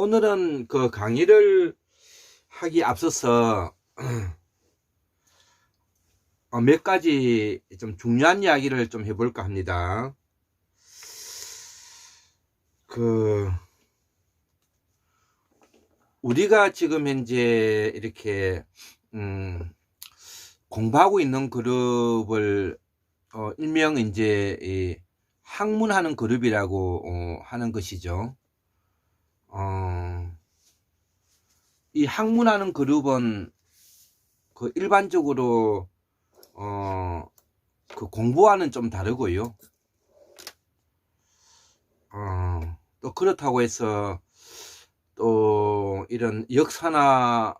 오늘은 그 강의를 하기 앞서서 몇 가지 좀 중요한 이야기를 좀 해볼까 합니다. 우리가 지금 현재 이렇게 공부하고 있는 그룹을 일명 이제 학문하는 그룹이라고 하는 것이죠. 이 학문하는 그룹은 그 일반적으로 그 공부와는 좀 다르고요. 또 그렇다고 해서 또 이런 역사나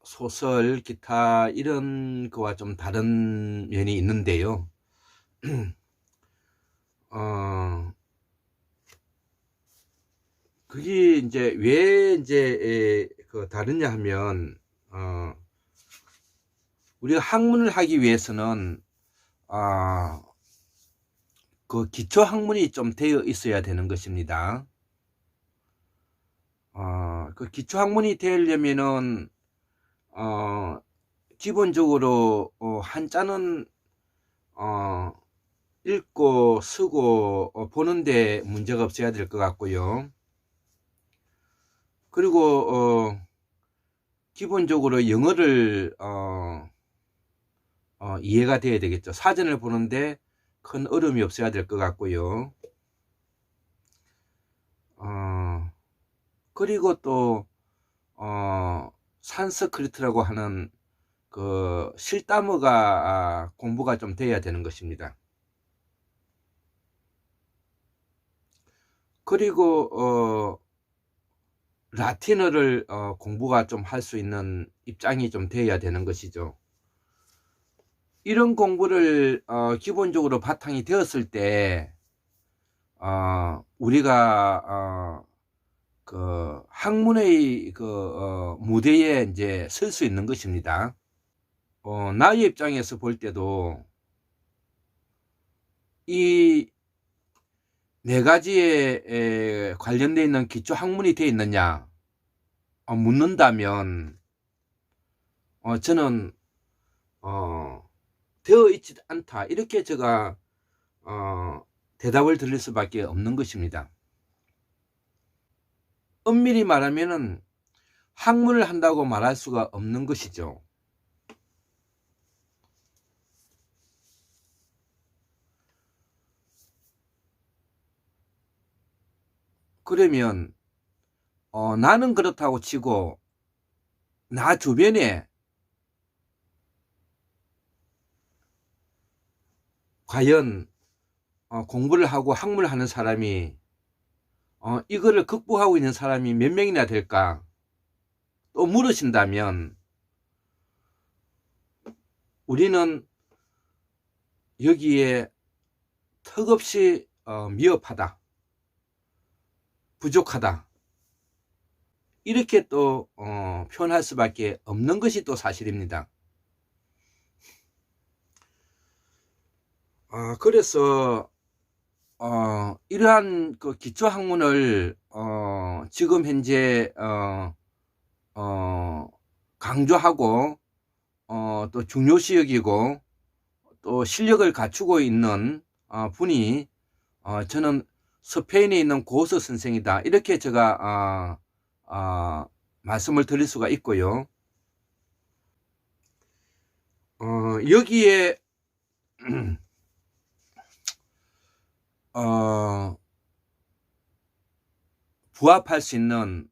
소설, 기타 이런 거와 좀 다른 면이 있는데요. 그게 이제 왜 이제 그 다르냐 하면 우리가 학문을 하기 위해서는 그 기초 학문이 좀 되어 있어야 되는 것입니다. 그 기초 학문이 되려면은 기본적으로 한자는 읽고 쓰고 보는데 문제가 없어야 될 것 같고요. 그리고 기본적으로 영어를 이해가 돼야 되겠죠. 사전을 보는데 큰 어려움이 없어야 될 것 같고요. 그리고 또 산스크리트라고 하는 그 실담어가 공부가 좀 돼야 되는 것입니다. 그리고 라틴어를 공부가 좀 할 수 있는 입장이 좀 돼야 되는 것이죠. 이런 공부를 기본적으로 바탕이 되었을 때 우리가 그 학문의 그 무대에 이제 설 수 있는 것입니다. 나의 입장에서 볼 때도 이 네 가지에 관련되어 있는 기초 학문이 되어 있느냐 묻는다면 저는 되어 있지 않다 이렇게 제가 대답을 드릴 수밖에 없는 것입니다. 엄밀히 말하면은 학문을 한다고 말할 수가 없는 것이죠. 그러면 나는 그렇다고 치고 나 주변에 과연 공부를 하고 학문을 하는 사람이 이거를 극복하고 있는 사람이 몇 명이나 될까 또 물으신다면 우리는 여기에 턱없이 미흡하다, 부족하다 이렇게 또 표현할 수밖에 없는 것이 또 사실입니다. 그래서 이러한 그 기초 학문을 지금 현재 강조하고 또 중요시 여기고 또 실력을 갖추고 있는 분이 저는 스페인에 있는 고서 선생이다 이렇게 제가 말씀을 드릴 수가 있고요. 여기에 부합할 수 있는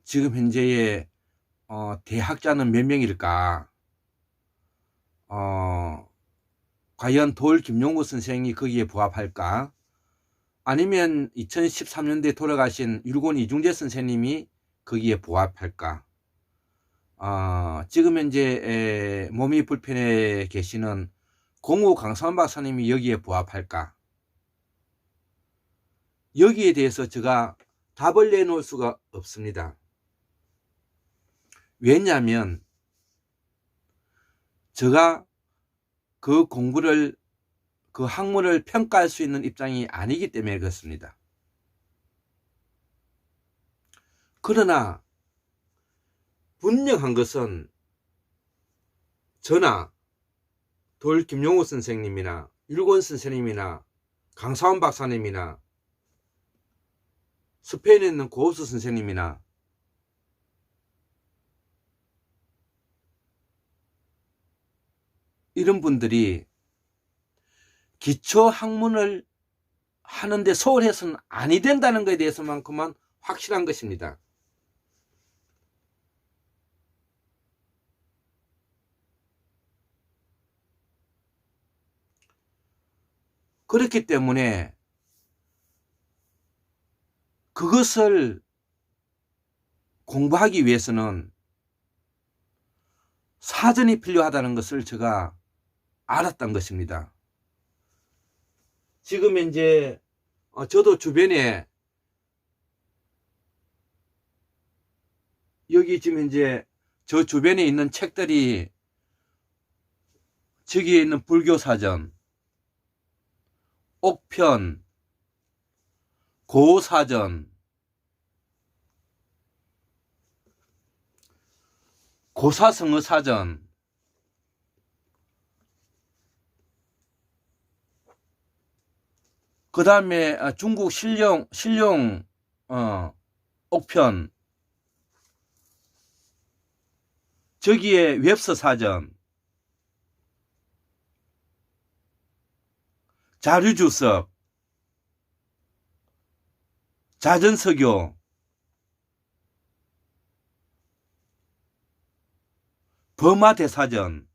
지금 현재의 대학자는 몇 명일까? 과연 돌 김용구 선생이 거기에 부합할까? 아니면 2013년도에 돌아가신 율곤 이중재 선생님이 거기에 부합할까? 지금 현재 몸이 불편해 계시는 공우 강사원 박사님이 여기에 부합할까? 여기에 대해서 제가 답을 내놓을 수가 없습니다. 왜냐하면 제가 그 공부를 그 학문을 평가할 수 있는 입장이 아니기 때문에 그렇습니다. 그러나 분명한 것은 저나 돌 김용우 선생님이나 율곤 선생님이나 강사원 박사님이나 스페인에 있는 고우수 선생님이나 이런 분들이 기초 학문을 하는데 소홀해서는 아니 된다는 것에 대해서만큼만 확실한 것입니다. 그렇기 때문에 그것을 공부하기 위해서는 사전이 필요하다는 것을 제가 알았던 것입니다. 지금 이제 저도 주변에 여기 지금 이제 저 주변에 있는 책들이 저기에 있는 불교사전, 옥편, 고사전, 고사성어사전, 그 다음에 중국 실용 옥편, 저기에 웹서사전, 자류주석, 자전서교, 범화대사전,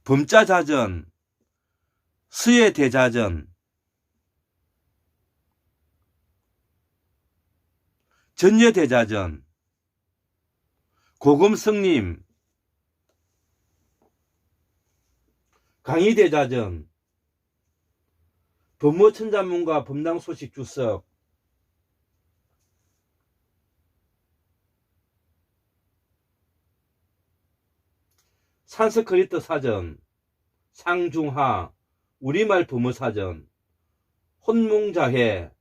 범자자전, 수예대자전, 전여대자전, 고금성님, 강의대자전, 법무천자문과 법당소식주석, 산스크리트 사전, 상중하, 우리말 부모사전, 혼몽자해,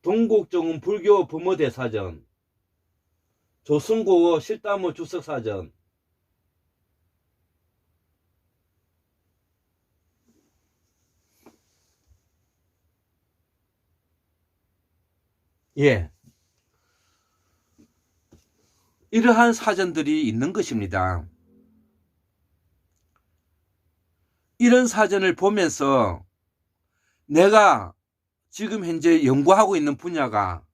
동국정음 불교 부모대사전, 조승고어 실다모 주석사전, 예, 이러한 사전들이 있는 것입니다. 이런 사전을 보면서 내가 지금 현재 연구하고 있는 분야가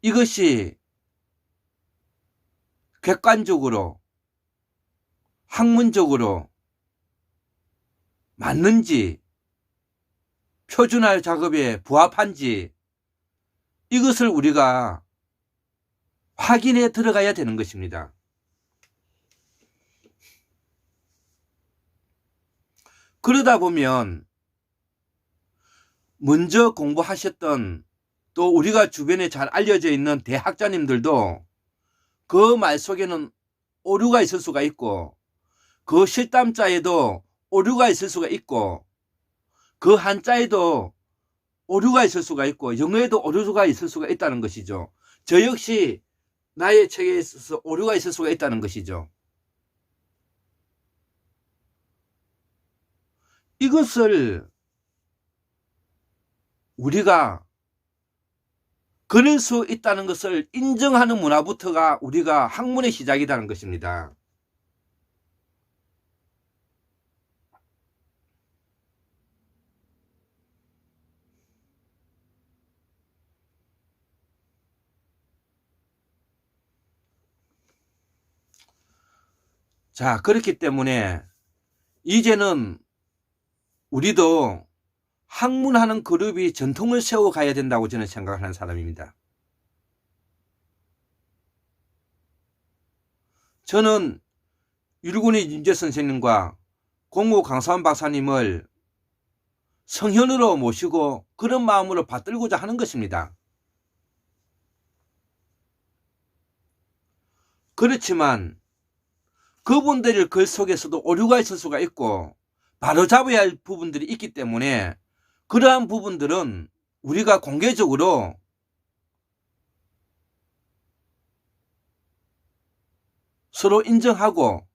이것이 객관적으로 학문적으로 맞는지 표준화 작업에 부합한지 이것을 우리가 확인해 들어가야 되는 것입니다. 그러다 보면 먼저 공부하셨던 또 우리가 주변에 잘 알려져 있는 대학자님들도 그 말 속에는 오류가 있을 수가 있고 그 실담자에도 오류가 있을 수가 있고 그 한자에도 오류가 있을 수가 있고 영어에도 오류가 있을 수가 있다는 것이죠. 저 역시 나의 책에 있어서 오류가 있을 수가 있다는 것이죠. 이것을 우리가 그럴 수 있다는 것을 인정하는 문화부터가 우리가 학문의 시작이라는 것입니다. 자, 그렇기 때문에 이제는 우리도 학문하는 그룹이 전통을 세워가야 된다고 저는 생각하는 사람입니다. 저는 율군의 윤재 선생님과 공무 강사원 박사님을 성현으로 모시고 그런 마음으로 받들고자 하는 것입니다. 그렇지만 그분들의 글 속에서도 오류가 있을 수가 있고 바로잡아야 할 부분들이 있기 때문에 그러한 부분들은 우리가 공개적으로 서로 인정하고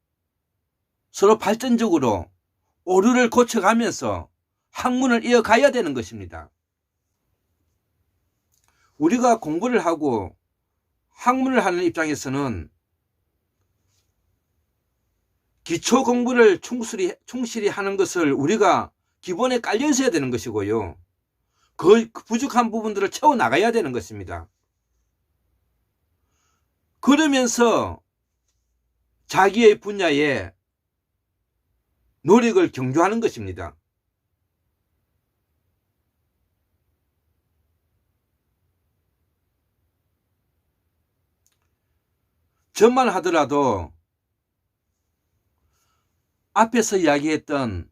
서로 발전적으로 오류를 고쳐가면서 학문을 이어가야 되는 것입니다. 우리가 공부를 하고 학문을 하는 입장에서는 기초 공부를 충실히 하는 것을 우리가 기본에 깔려 있어야 되는 것이고요. 그 부족한 부분들을 채워나가야 되는 것입니다. 그러면서 자기의 분야에 노력을 경주하는 것입니다. 저만 하더라도 앞에서 이야기했던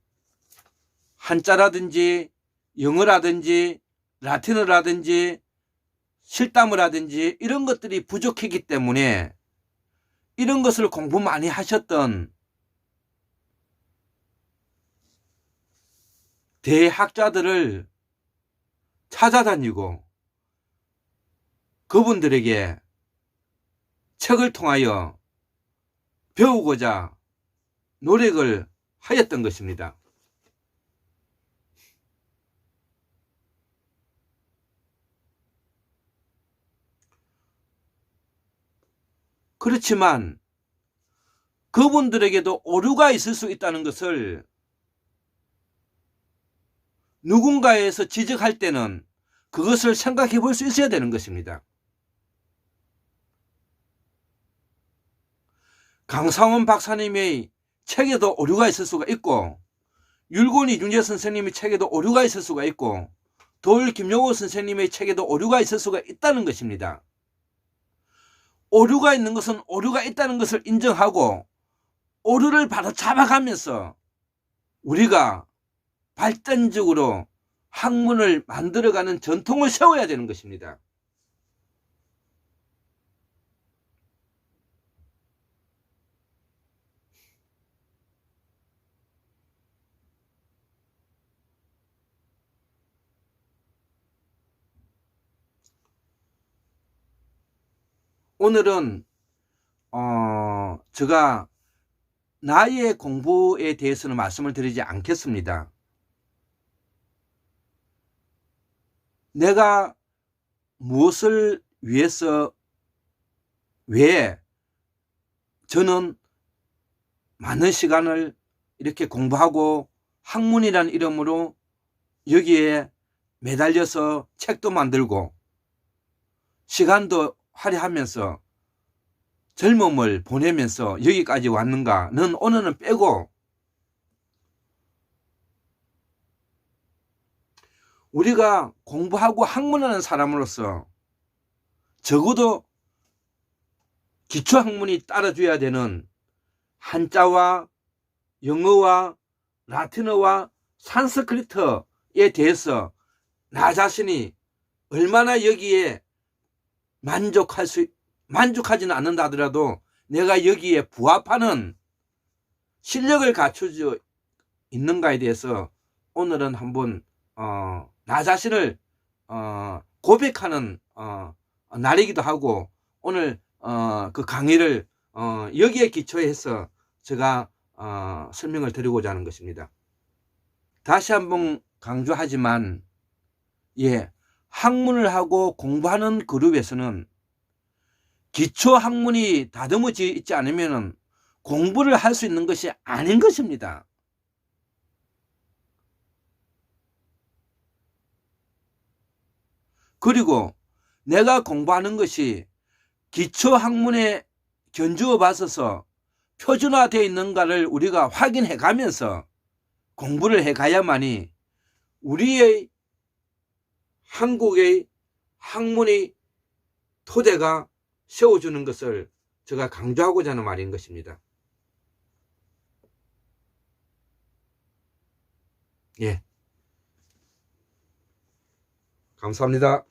한자라든지 영어라든지 라틴어라든지 실담어라든지 이런 것들이 부족했기 때문에 이런 것을 공부 많이 하셨던 대학자들을 찾아다니고 그분들에게 책을 통하여 배우고자 노력을 하였던 것입니다. 그렇지만 그분들에게도 오류가 있을 수 있다는 것을 누군가에서 지적할 때는 그것을 생각해 볼 수 있어야 되는 것입니다. 강상원 박사님의 책에도 오류가 있을 수가 있고 율곤 이중재 선생님의 책에도 오류가 있을 수가 있고 도일 김용호 선생님의 책에도 오류가 있을 수가 있다는 것입니다. 오류가 있는 것은 오류가 있다는 것을 인정하고 오류를 바로 잡아가면서 우리가 발전적으로 학문을 만들어가는 전통을 세워야 되는 것입니다. 오늘은 제가 나의 공부에 대해서는 말씀을 드리지 않겠습니다. 내가 무엇을 위해서 왜 저는 많은 시간을 이렇게 공부하고 학문이라는 이름으로 여기에 매달려서 책도 만들고 시간도 할애하면서 젊음을 보내면서 여기까지 왔는가는 오늘은 빼고 우리가 공부하고 학문하는 사람으로서 적어도 기초학문이 따라줘야 되는 한자와 영어와 라틴어와 산스크리트에 대해서 나 자신이 얼마나 여기에 만족하지는 않는다 하더라도 내가 여기에 부합하는 실력을 갖추어 있는가에 대해서 오늘은 한번 나 자신을 고백하는 날이기도 하고 오늘 그 강의를 여기에 기초해서 제가 설명을 드리고자 하는 것입니다. 다시 한번 강조하지만 학문을 하고 공부하는 그룹에서는 기초 학문이 다듬어져 있지 않으면 공부를 할 수 있는 것이 아닌 것입니다. 그리고 내가 공부하는 것이 기초 학문에 견주어 봐서서 표준화되어 있는가를 우리가 확인해 가면서 공부를 해 가야만이 우리의 한국의 학문의 토대가 세워주는 것을 제가 강조하고자 하는 말인 것입니다. 감사합니다.